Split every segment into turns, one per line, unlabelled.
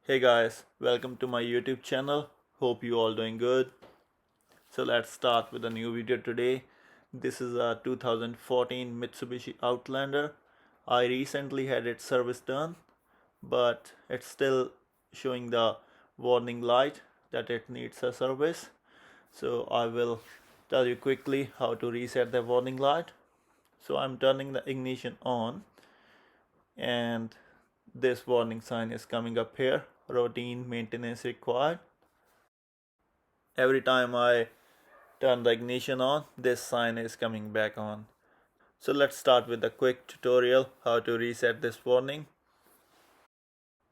Hey guys, welcome to my YouTube channel. Hope you all doing good. So let's start with a new video today. This is a 2014 Mitsubishi Outlander. I recently had its service done, but it's still showing the warning light that it needs a service. So I will tell you quickly how to reset the warning light. So I'm turning the ignition on and this warning sign is coming up here: routine maintenance required. Every time I turn the ignition on, this sign is coming back on. So let's start with a quick tutorial how to reset this warning.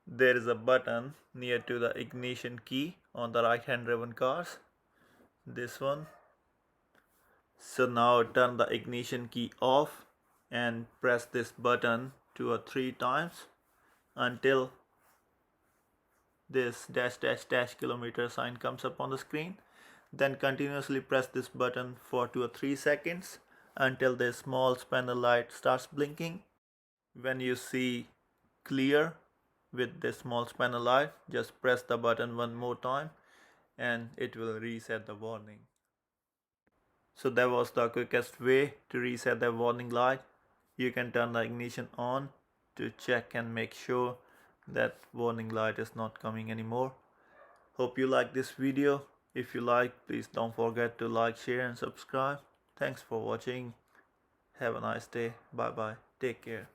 There is a button near to the ignition key on the right hand driven cars. This one. So now turn the ignition key off and press this button 2 or 3 times until this dash dash dash kilometer sign comes up on the screen. Then continuously press this button for 2 or 3 seconds until the small spanner light starts blinking. When you see clear with this small spanner light, just press the button one more time and it will reset the warning. So that was the quickest way to reset the warning light. You can turn the ignition on to check and make sure that warning light is not coming anymore. Hope you like this video. If you like, please don't forget to like, share and subscribe. Thanks for watching. Have a nice day. Bye bye. Take care.